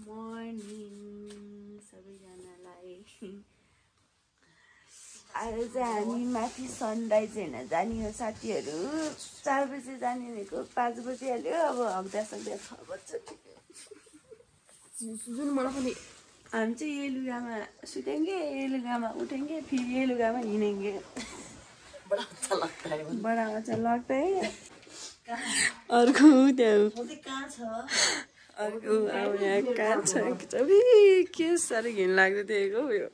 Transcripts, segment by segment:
Morning सबैजनालाई। आज चाहिँ हामी माथि सनराइज हेर्न जाने हो साथीहरू। 4 बजे जाने भनेको 5 बजिहाल्यो। अब हग्दा सक्दा 6 बज्छ। जुन मलाई पनि हम चाहिँ ये लुगामा सुतेंगे, ये लुगामा उठेंगे, फिर ये लुगामा हिँडेंगे। बड़ा अच्छा लगता है। बड़ा अच्छा लगता है। अर्को त्यहाँ अर्को अब यहाँ कहाँ छ सबै के साह्रो घिन लाग्दै थिएको यो।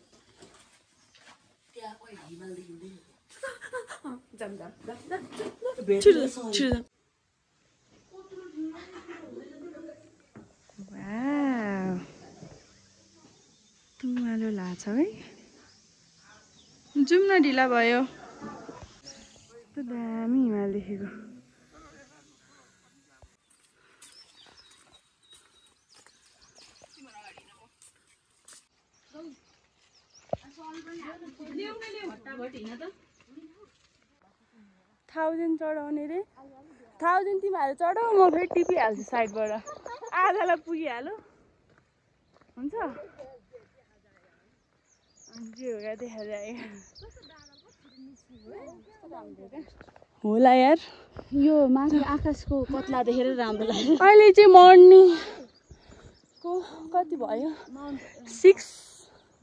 तुमालो लाग्छ है। जाउँ न, ढिला भयो। कस्तो दामी हिमाल देखेको। थाउजन्ड चढाउने रे। 1000 तिमीहरू चढाऊ, म फेरि टिपिहाल्छु साइडबाट। आधालाई पुगिहाल्यो हुन्छ। जे होगा देखा जाएगा। होला यार, यो माथि आकाशको कत्ला देखेर राम्रो लाग्यो। अहिले चाहिँ मर्निङको कति भयो? 6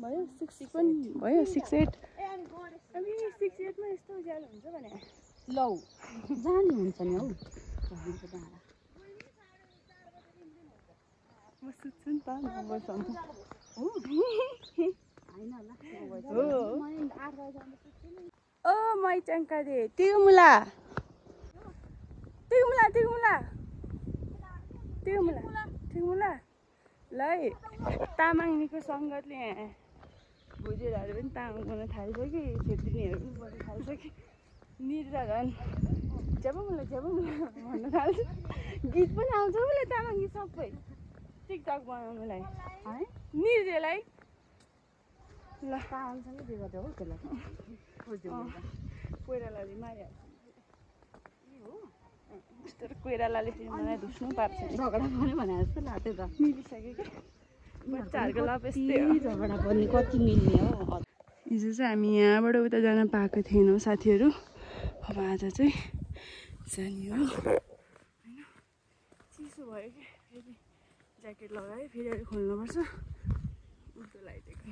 भयो, 6 पनि भयो, 6-8। अनि 6-8 मा यस्तो उज्यालो हुन्छ भने लौ जाने हुन्छ नि हौ। म सुत्छु नि त नम्बरसम्म। हो ओ मैचङ्का दे तिगमुला तिगमुला तिगमुला तिगमुला तिगमुला ल है। तामाङनीको सङ्गतले यहाँ भुजेरहरू पनि तामाङ बोल्न थालिसक्यो, छेत्रीनीहरू पनि बोल्न थालिसक्यो। निद्रा झन् झ्याबमुला झ्याबमुला भन्न थाल्छ। गीत पनि आउँछ उसले तामाङ गीत सबै टिकटक बनाउनुलाई है निर्देलाई। ल तामाङसँगै बिहे गर्दै हो त्यसलाई कोइरालाले मारिहाल्छ। तर कोइरालाले फेरि मलाई धुस्नु पार्छ। झगडा पऱ्यो भने जस्तो लाग्थ्यो त। मिलिसक्यो कि बच्चाहरूको लभ यस्तै हो। झगडा पर्ने कति मिल्ने हो। हिजो चाहिँ हामी यहाँबाट उता जान पाएको थिएनौँ साथीहरू। अब आज चाहिँ जाने हो होइन। चिसो भयो कि फेरि ज्याकेट लगाएँ, फेरि अहिले खोल्नुपर्छ। उल्टो लगाइदिएको।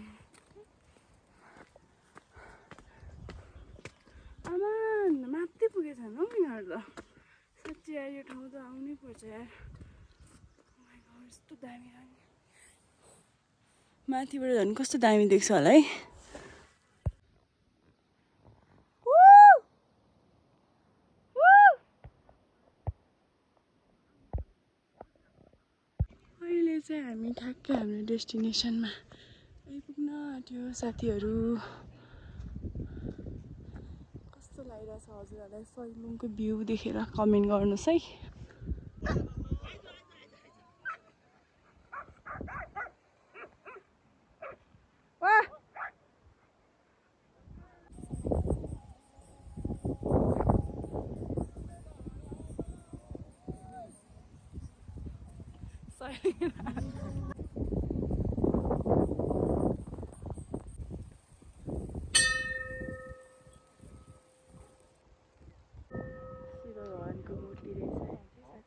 आमा माथि पुगेछन् हौ यिनीहरू त। साँच्चै यार यो ठाउँ त आउनै पर्छ यार। यस्तो दामी दामी माथिबाट झन् कस्तो दामी देख्छ होला है। अहिले चाहिँ हामी ठ्याक्कै हाम्रो डेस्टिनेसनमा आइपुग्न आँट्यो साथीहरू। कस्तो लागिरहेछ हजुरहरूलाई सैलुङको भ्यू देखेर कमेन्ट गर्नुहोस् है। भगवानको मूर्ति रहेछ यहाँ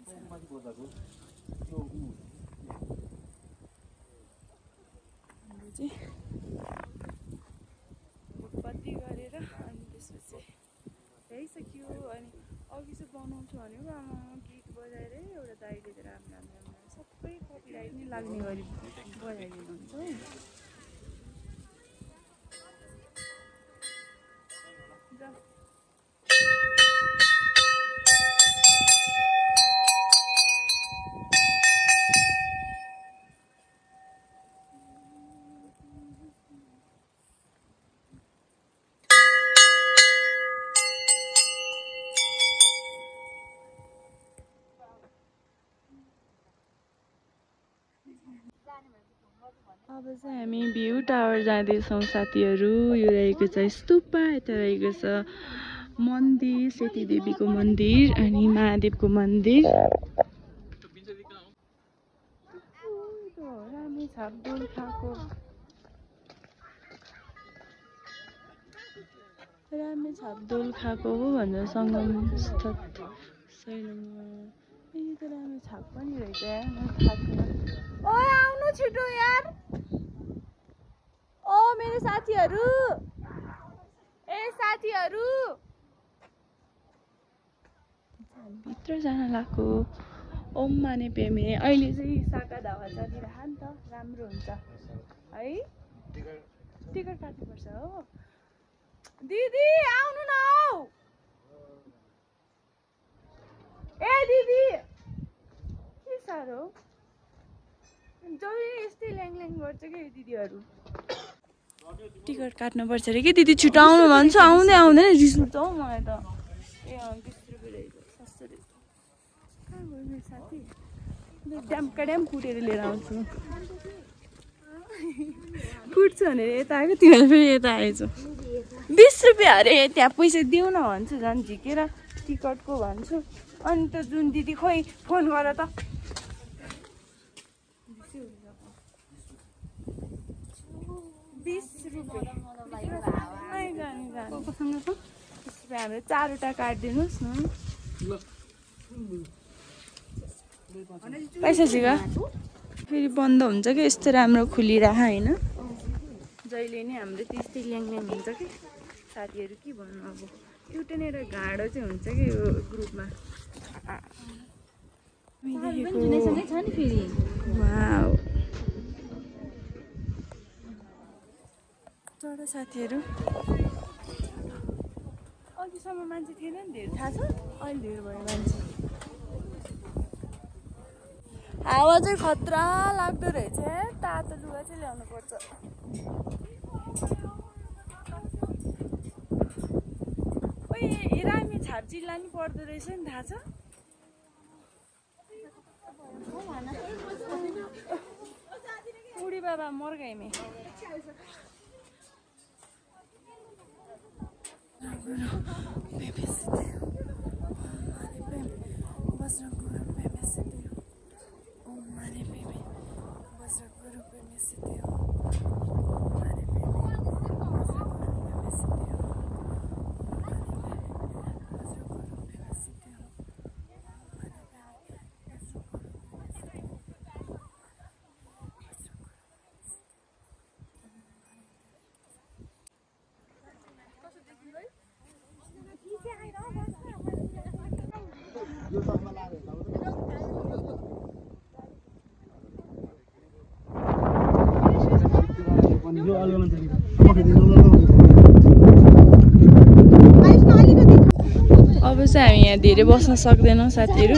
चाहिँ साथीहरू। हाम्रो चाहिँ उत्पत्ति गरेर अनि त्यसपछि ल्याइसक्यो। अनि अघि चाहिँ बनाउँछु भनेको आमा गीत बजाएरै एउटा दाइले त राम्रो राम्रो राम्रो सबै कपिराइट नै लाग्ने गरी बजाइदिनुहुन्छ हौ। अब चाहिँ हामी भ्यू टावर जाँदैछौँ साथीहरू। यो रहेको छ स्तूपा, यता रहेको छ मन्दिर, सेती देवीको मन्दिर अनि महादेवको मन्दिर। छापडुल खाएको रामे छापडुल खाएको हो भनेर सङ्गम स्थित सैलुङमा यही त रामे छाप पनि रहेछ यार म थाहा छैन ओए आउनु छिटो यार ओ मेरो साथीहरू ए साथीहरू भित्र जान लाग्यो ओम माने पेमे अहिले चाहिँ साका धावा चलिरह नि त राम्रो हुन्छ है टिकट काट्नुपर्छ हो दिदी आउनु न हौ ए दिदी के साह्रो जहिले यस्तै ल्याङ गर्छ कि दिदीहरू टिकट काट्नुपर्छ अरे कि दिदी छिटो आउनु भन्छ आउँदै आउँदैन रिस उठ्छ हौ मलाई त ए 20 रुपियाँ रहेछ सस्तो रहेछ कहाँ गयो मेरो साथी ड्याम कुटेर लिएर आउँछु कुट्छु भनेर यता आएको तिनीहरू फेरि यता आएछ 20 रुपियाँ अरे त्यहाँ पैसा देऊ न भन्छु झन् झिकेर टिकटको भन्छु अनि त जुन दिदी खोइ फोन गर त 20 रुपियाँ हाम्रो 4वटा काटिदिनुहोस् न पैसा छिगा फेरि बन्द हुन्छ कि यस्तो राम्रो खुलिरह होइन जहिले नि हाम्रो त्यस्तै ल्याङ हुन्छ कि साथीहरू के भन्नु अब एउटै गाडो चाहिँ हुन्छ कि यो ग्रुपमा वाउ चढ साथीहरू अघिसम्म मान्छे थिएन नि धेरै थाहा छ अहिले धेरै भयो मान्छे हावा चाहिँ खतरा लाग्दो रहेछ तातो लुगा चाहिँ ल्याउनु पर्छ ओइ रामी छाप जिल्ला नि पर्दो रहेछ नि थाहा छ उडी बाबा मर्गाइमे अब चाहिँ हामी यहाँ धेरै बस्न सक्दैनौँ साथीहरू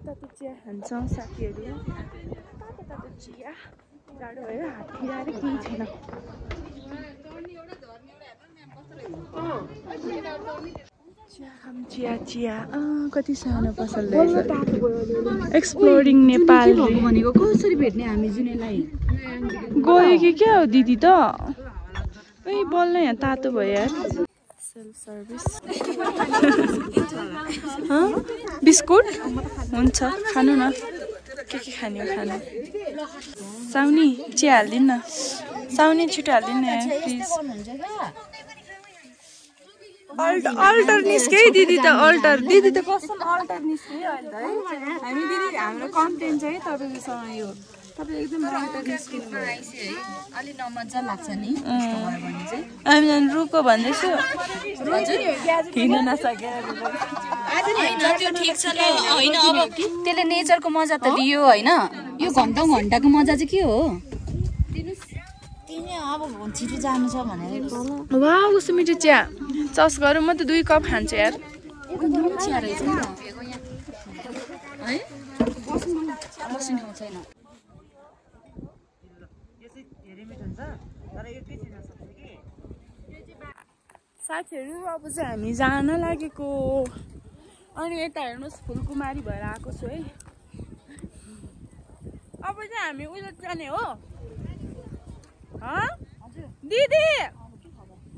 तातो चिया खान्छौँ साथीहरू तातो चिया जाडो भयो हात फिराएर केही छैन चिया कति सानो पसल रहेछ एक्सप्लोरिङ नेपाल भनेको कसरी भेट्ने हामी जुनेलाई गयो कि क्या हो दिदी त ए बल्ल यहाँ तातो भयो यार सेल्फ सर्भिस बिस्कुट हुन्छ खानु न के खाने हो खानु साउनी चिया हालिदिनु न साउनी छिटो हालिदिनु न प्लिज अल्टर निस्के दिदी त अल्टर दिदी त कसम अल्टर निस्के अहिले त है हामी दिदी हाम्रो कन्टेन्ट चाहिँ तपाईसँग यो तपाईँ एकदम अल्टर निस्किनु है अलि नमजा लाग्छ नि भने चाहिँ हामी जान रुको भन्दैछु हिँड्न नसकेर त्यो ठिक छ ल हैन अब त्यसले नेचरको मजा त दियो हैन यो घन्टाको मजा चाहिँ के हो तिमी अब छिटो जानु छ भनेर वाउ कस्तो मिठो चिया चस गरौँ म त 2 कप खान्छु यार एकदम चिया रहेछ नि है बस्नु छैन साथीहरू अब चाहिँ हामी जान लागेको अनि यता हेर्नुहोस् फुलकुमारी भएर आएको छु है अब चाहिँ हामी उयो जाने हो दिदी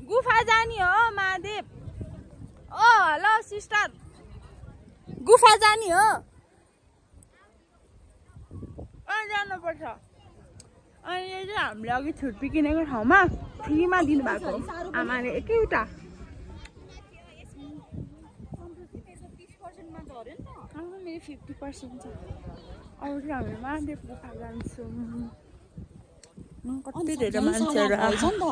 गुफा जाने हो महादेव ओ हेलो सिस्टर गुफा जाने हो अनि जानुपर्छ अनि यो चाहिँ हामीले अघि छुर्पी किनेको ठाउँमा फ्रीमा दिनुभएको आमाले एकैवटा मेरो 50% छ अब चाहिँ हामी महादेव गुफा जान्छौँ कति धेरै मान्छेहरू आउँछ नि त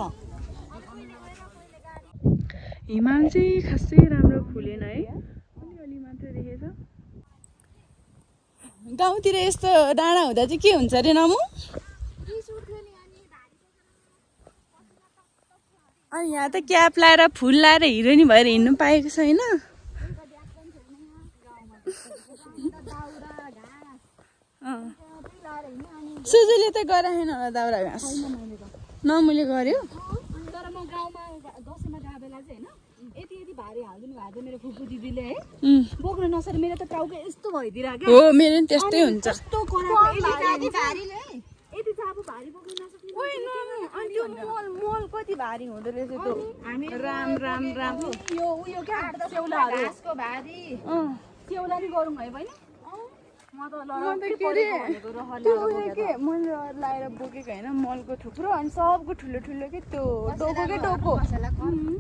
हिमाल चाहिँ खासै राम्रो खुलेन है अलिअलि मात्रै देखेछ गाउँतिर यस्तो डाँडा हुँदा चाहिँ के हुन्छ अरे नमु अनि यहाँ त क्याप लाएर फुल लाएर हिरोइनी भएर हिँड्नु पाएको छैन सुजुले त गराएन होला दाउरा घाँस नमुले गर्यो तर म गाउँमा दसैँमा गएको बेला चाहिँ होइन यति यति भारी हालिदिनु भएको थियो मेरो फुपू दिदीले है बोक्न नसकेर मेरो त टाउको यस्तो भइदिरहेको हो मेरो नि त्यस्तै हुन्छ यति चाबो भारी बोक्न नसक्ने अनि त्यो मोल कति भारी हुँदो रहेछ त्यो राम राम राम यो उयो क्या घाँसको भारी सेउला नि गरौँ है बहिनी मैले लाएर बोकेको होइन मलको थुप्रो अनि सबको ठुलो ठुलो के त्यो टोको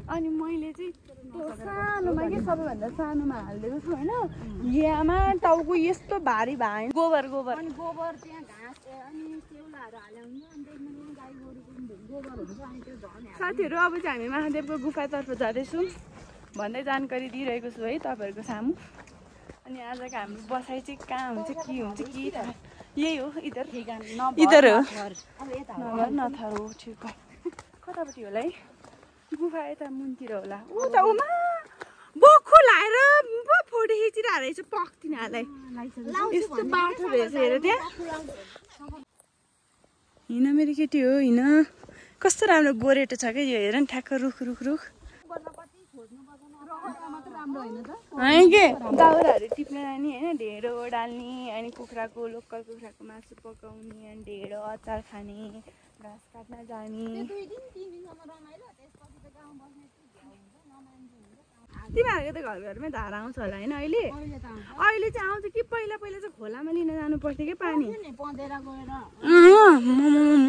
अनि मैले चाहिँ त्यो सानोमा के सबैभन्दा सानोमा हालिदिएको छु होइन यामा टाउको यस्तो भारी भएन गोबर अनि गोबर त्यहाँ घाँस अनि सेउलाहरू हाल्यो भने गाई गोरुको गोबरहरू छ अनि त्यो झन् साथीहरू अब चाहिँ हामी महादेवको गुफातर्फ जाँदैछौँ भन्दै जानकारी दिइरहेको छु है तपाईँहरूको सामु अनि आजको हाम्रो बसाइ चाहिँ कहाँ हुन्छ के हुन्छ के थाहा यही हो इधर हो नगर नथर हो ठिक कतापट्टि होला है गुफा यता मुनतिर होला उता उमा बक्खु लाएर फोटो खिचिरहेको रहेछ पक्तिनालाई यस्तो बाटो रहेछ हेर त्यहाँ हिँड मेरो केटी हो हिँड कस्तो राम्रो गोरेटो छ क्या यो हेर नि ठ्याक्क रुख होइन के दाउराहरू टिप्न जाने होइन ढेँडो डाल्ने अनि कुखुराको लोकल कुखुराको मासु पकाउने अनि ढेँडो अचार खाने घाँस काट्न जाने तिमीहरूको त घर घरमै धारा आउँछ होला होइन अहिले चाहिँ आउँछ कि पहिला चाहिँ खोलामा लिन जानु पर्थ्यो कि पानी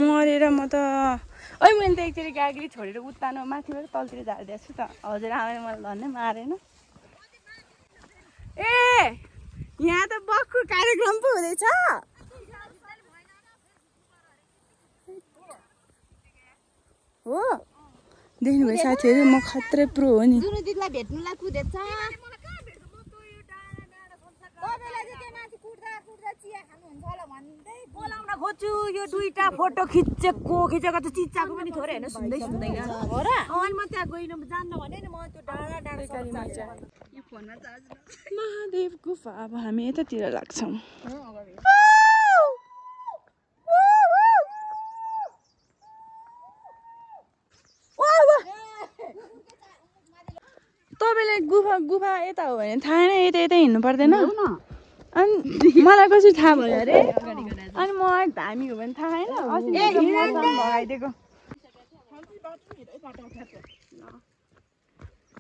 मरेर म त मैले त एकचोटि गाडी छोडेर उत्तानो माथिबाट तलतिर झारिदिएको छु त हजुर आमाले मलाई धन्नै मारेन ए यहाँ त बक्खु कार्यक्रम पो हुँदैछ हो देख्नुभयो साथीहरू म खत्रै प्रो हो नि दिदीलाई भेट्नुलाई कुदेछ बोलाउन खोज्छु यो दुईटा फोटो खिचेको त चिच्चाको पनि थोरै होइन सुन्दै सुन्दैन हो र अनि म त्यहाँ गइन जान्न भने नि म त्यो डाँडा महादेव गुफा अब हामी यतातिर लाग्छौँ तपाईँलाई गुफा यता हो भने थाहा नै यता हिँड्नु पर्दैन अनि मलाई कसरी थाहा भयो अरे अनि म धामी हो भने थाहा होइन भगाइदिएको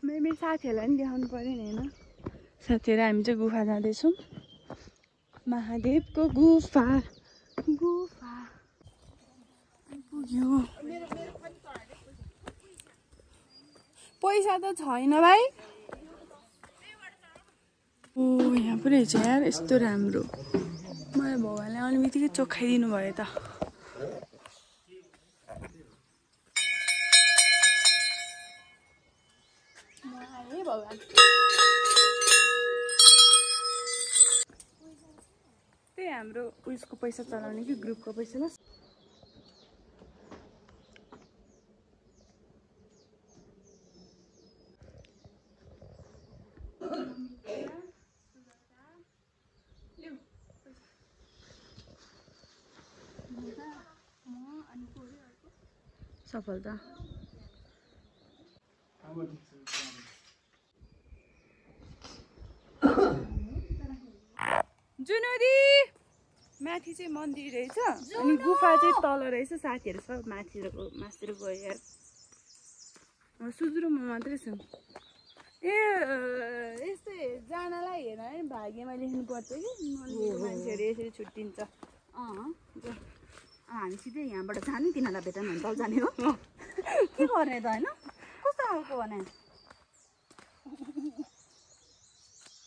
मेरो साथीहरूलाई पनि देखाउनु पऱ्यो नि होइन साथीहरू हामी चाहिँ गुफा जाँदैछौँ महादेवको गुफा पुग्यो पैसा त छैन भाइ ओ यहाँ पनि रहेछ यार यस्तो राम्रो मलाई भगवान्ले आउने बित्तिकै चोखाइदिनु भयो त भगवान् त्यही हाम्रो उयसको पैसा चलाउने कि ग्रुपको पैसा ल सफलता जुनुदी माथि चाहिँ मन्दिर रहेछ अनि गुफा चाहिँ तल रहेछ साथीहरू सब माथितिर गयो यार सुजुरोमा मात्रै छौँ ए यस्तै जानलाई हेर है भाग्यमा लेख्नुपर्छ कि मान्छेहरू यसरी छुट्टिन्छ हामी सिधै यहाँबाट जाने तिनीहरूलाई भेटन भने तल जाने हो के गर्ने त होइन कस्तो खालको भने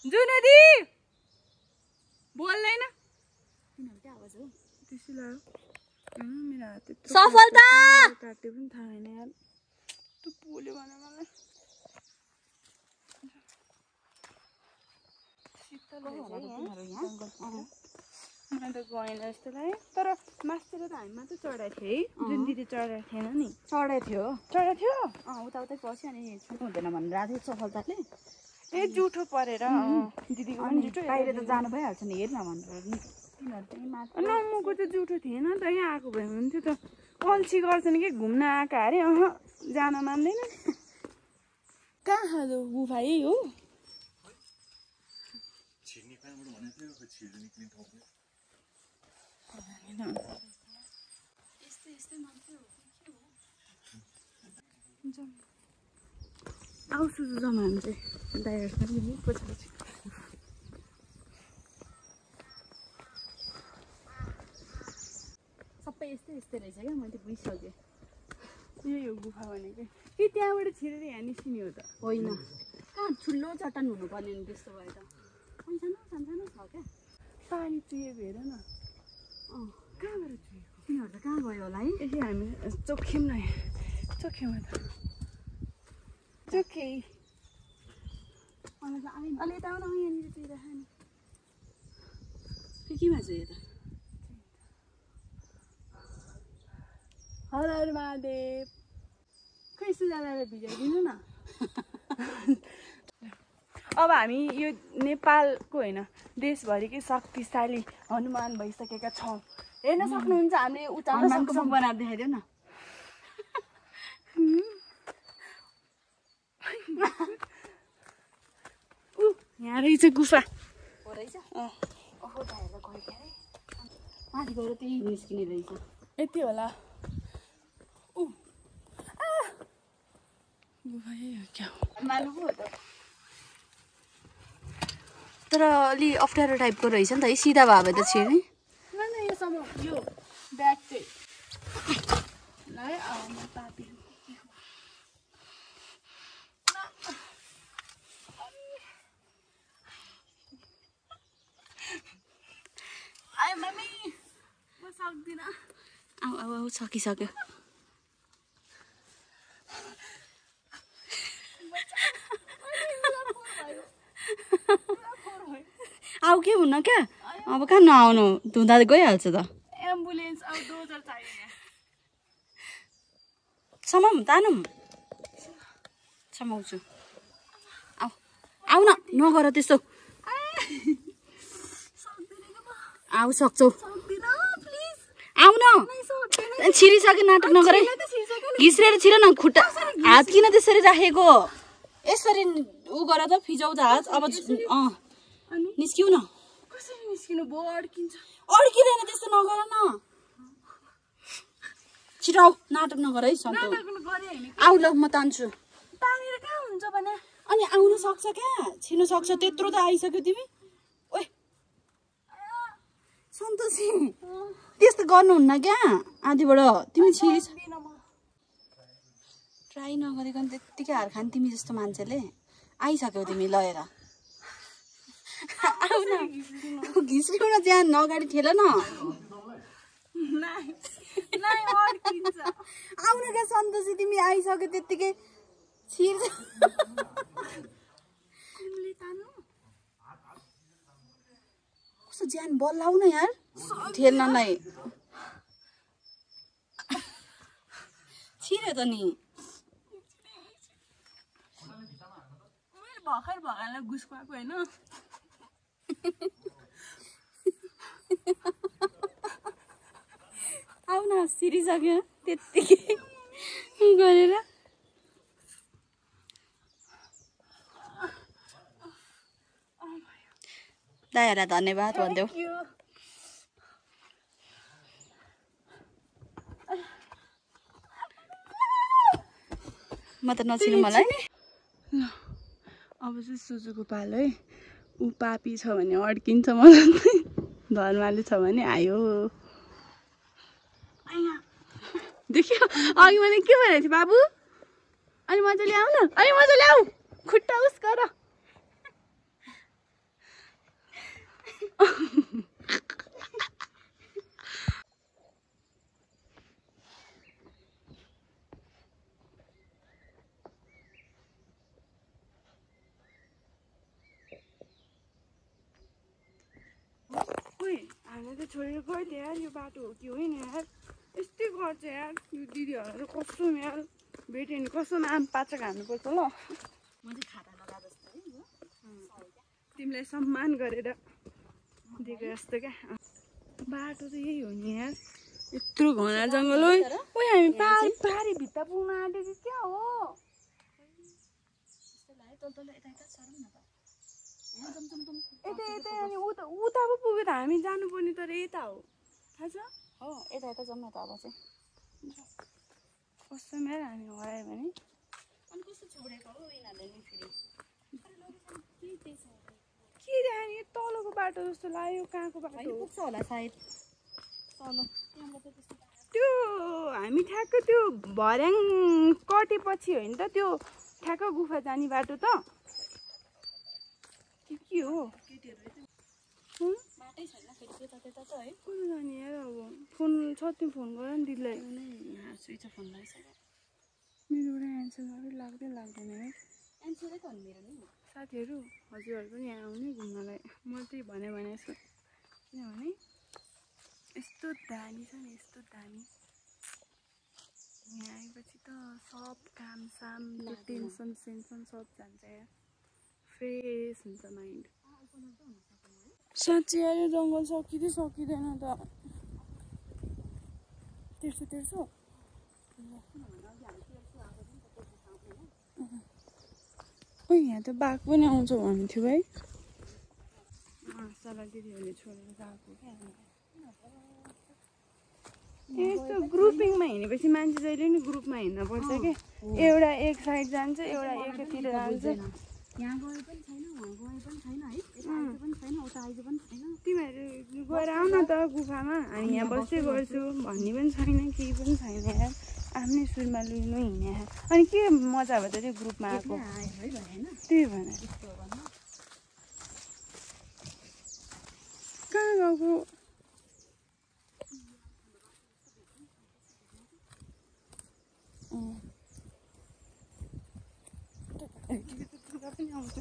जुनदी बोल्दैन तिनीहरूको आवाज हो त्यसै लाग्यो मेरो हात त्यत्रो सफलता काट्यो पनि थाहा छैन यार त्यो बोल्यो भने मलाई मलाई त गएन जस्तो लाग्यो तर मासतिर त हामी मात्रै चढाएको थियो है जुन दिदी चढाएको थिएन नि चढेको थियो चढाएको उतै पस्यो अनि छुट्नु हुँदैन भनेर आएको थियो सफलताले ए जुठो परेर दिदीको पनि जुठो बाहिर त जानु भइहाल्छ नि हेर्न भनेर तिनीहरू चाहिँ माथि नम्मको त जुठो थिएन त यहाँ आएको भए हुन्थ्यो त अल्छी गर्छन् कि घुम्न आएका अरे जान मान्दैन कहाँ खाँदो गुफा यही हो आउँछु जमा हामी चाहिँ ड्राइभर पछि सबै यस्तै रहेछ क्या मैले बुझिसकेँ यही हो गुफा भनेको कि त्यहाँबाट छिरेर यहाँ निस्किने हो त होइन कहाँ ठुलो चट्टान हुनुपर्ने नि त्यस्तो भए त सानो छ क्या पानी चुहेको हेर न कहाँबाट चुहेको तिनीहरू त कहाँ गयो होला है यसरी हामी चोख्यौँ न चोख्यौँ त चोखे अलि यता आउन यहाँनिर चुहिरहेको नि केमा चुह्यो त हर हर महादेव खै सुजातालाई भिजाइदिनु न अब हामी यो नेपालको होइन देशभरिकै शक्तिशाली हनुमान भइसकेका छौँ हेर्न सक्नुहुन्छ हामीले उचाल्न सक्छौँ बनाएर देखाइदेऊ न यहाँ रहेछ गुफा हो रहेछ ओहो दाइहरु गयो के अरे माथि गएर त्यही निस्किने रहेछ यति होला गुफा यही हो क्या मालु पो हो त तर अलि अप्ठ्यारो टाइपको रहेछ नि त है सिधा भए त छिर्ने न योसम्म यो ब्याग चाहिँ ल है म पापी आइ मम्मी म सक्दिनँ आऊ सकिसक्यो आऊ के हुन्न क्या अब कहाँ नआउनु धुँदा गइहाल्छ त एम्बुलेन्स अब डोजर चाहियो समाउँ तानौँ समाउँछु आऊ आऊ न नगर त्यस्तो आऊ सक्छौ आऊ न छिरिसक्यो नाटक नगरे घिस्रेर छिर न खुट्टा हात किन त्यसरी राखेको यसरी उ गर त फिजाउ त हात अब निस्किउ न कसरी निस्किनु भयो अड्किन्छ अड्किँदैन त्यस्तो नगर न छिटो आऊ नाटक नगर है सन्तो आऊ ल म तान्छु तानेर कहाँ हुन्छ भने अनि आउन सक्छ क्या छिर्न सक्छ त्यत्रो त आइसक्यो तिमी ओए सन्तोषी त्यस्तो गर्नुहुन्न क्या आदिबाट तिमी छिरिस ट्राई नगरिकन त्यत्तिकै हार खाने तिमी जस्तो मान्छेले आइसक्यौ तिमी लिएर आऊ न घिस्रिउन ज्यान अगाडि ठेल न आउन क्या सन्तोषी तिमी आइसक्यो त्यत्तिकै छिर्छ कस्तो ज्यान बल्लाउ न यार ठेल्न नै छिर्यो त नि भर्खर भगाएर घुसपाएको होइन आऊ न सिरिसक्यो त्यत्तिकै गरेर दाइहरूलाई धन्यवाद भनिदेऊ म त नचिने मलाई ल अब चाहिँ सुजुको पालो है ऊ पापी छ भने अड्किन्छ मलाई धर्माले छ भने आयो देखियो अघि मैले के भनेको थिएँ बाबु अनि मजाले आऊ न अनि मजाले आऊ खुट्टा उस गर हामीलाई त छोडेर गइदियो यार यो बाटो हो कि होइन यार यस्तै गर्छ यार यो दिदीहरूलाई त कस्तो यार भेट्यो भने कस्तो आम पाचक हान्नुपर्छ ल तिमीलाई सम्मान गरेर दिएको जस्तो क्या बाटो त यही हो नि यार यत्रो घना जङ्गल हो हामी पाहाडी भित्ता पुग्न आँट्यो कि क्या हो यतै यतै अनि उता पो पुग्यो त हामी जानुपर्ने तर यता हो थाहा छ हो यता यता जाउँ न त अब चाहिँ कस्तो मेरो हामी हरायो भने अनि कस्तो छोडेको हो यिनीहरूले नि फेरि के अनि तलको बाटो जस्तो लाग्यो कहाँको बाटो पुग्छ होला सायद तल त्यो हामी ठ्याक्क त्यो भर्याङ कटेपछि हो नि त त्यो ठ्याक्क गुफा जाने बाटो त के हो बाटै छैन फेरि त्यता त्यता त है कता जाने यार अब फोन छ तिमी फोन गर नि दिदीलाई स्विच अफ फोन लगाइसक्यो मेरो एउटा एन्सर लाग्दैन है एन्सरै त हो मेरो नि साथीहरू हजुरहरू पनि यहाँ आउने घुम्नलाई म त्यही भने यसो किनभने यस्तो दामी छ नि यस्तो दामी यहाँ आएपछि त सब काम साम टेन्सन सेन्सन सब जान्छ यार फ्रेस हुन्छ माइन्ड साँच्चै यार जङ्गल सकिँदैन त तेर्सो ओइ यहाँ त बाघ पनि आउँछ भन्ने थियो है सल्लाह दिदीहरूले छोडेर गएको क्या यस्तो ग्रुपिङमा हिँडेपछि मान्छे जहिले नि ग्रुपमा हिँड्नुपर्छ क्या एउटा एक साइड जान्छ एउटा एकतिर जान्छ यहाँ गए पनि छैन वहाँ गए पनि छैन है यता आइज पनि छैन उता आइज पनि छैन तिमीहरू गएर आऊ न त गुफामा हामी यहाँ बस्दै गर्छु भन्ने पनि छैन केही पनि छैन यार आफ्नै सुरमा लिनु हिँड्ने अनि के मजा भयो त त्यो ग्रुपमा आएको त्यही भने कहाँ गएको पनि आउँछ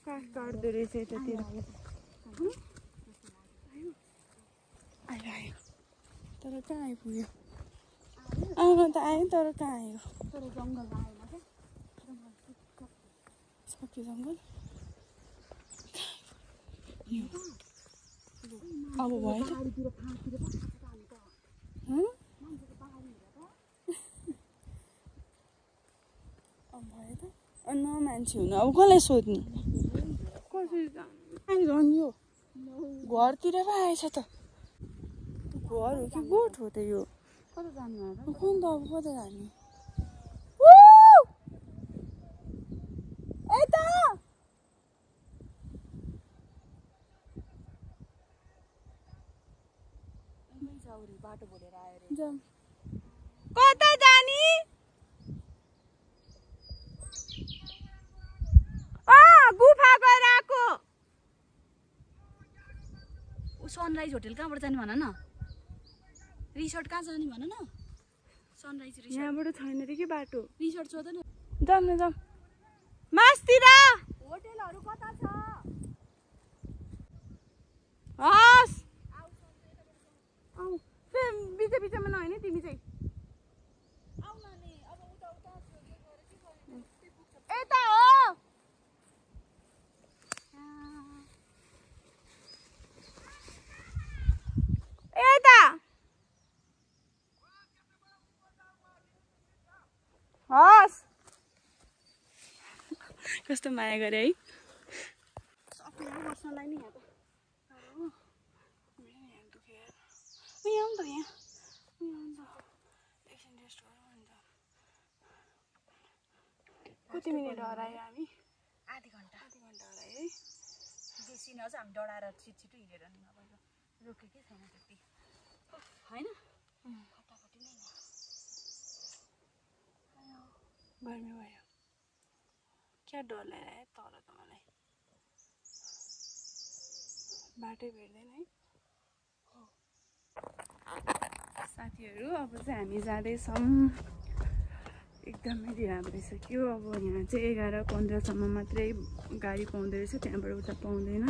काठ काट्दो रहेछ यतातिर आयो तर कहाँ आइपुग्यो आउनु त आयो तर कहाँ आयो तर जङ्गल आएन क्या सक्यो जङ्गल अब भयो त न मान्छे हुनु अब कसलाई सोध्ने कसरी झन्यो घरतिर पो आएछ त घर हो कि गोठ हो त यो कता जानु कुन त अब कता जाने बाटो भोलेर आयो रे कता जाने गुफा गएर आएको सनराइज होटल कहाँबाट जाने भन न रिसोर्ट कहाँ जाने भन न सनराइज रिसोर्ट यहाँबाट छैन रे के बाटो रिसोर्ट सोध न जाऊँ मास्तिर होटलहरू कता छ हस् बिचमा नहोइने तिमी चाहिँ यता हो यता हस् कस्तो माया गरे है सबैलाई बस्नलाई नि यहाँ त यहाँ त यहाँ एकछिन रेस्ट गरौँ अन्त कति मिनट हरायो हामी आधी घन्टा हरायो है बेसी नहोस् हामी डढाएर छिटो हिँडेर नभएर रोकेकै छैन त्यति होइन फटाफटी नै गर्मी भयो क्या डर लगायो तर त मलाई बाटै भेट्दैन है साथीहरू अब चाहिँ हामी जाँदैछौँ एकदमै ढिला भइसक्यो अब यहाँ चाहिँ 11:15सम्म मात्रै गाडी पाउँदो रहेछ त्यहाँबाट उता पाउँदैन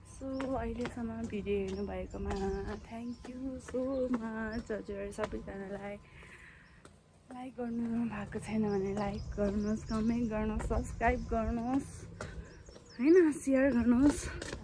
सो अहिलेसम्म भिडियो हेर्नु भएकोमा थ्याङ्क यू सो मच हजुर सबैजनालाई लाइक गर्नु भएको छैन भने लाइक गर्नुहोस् कमेन्ट गर्नुहोस् सब्सक्राइब गर्नुहोस् होइन सेयर गर्नुहोस्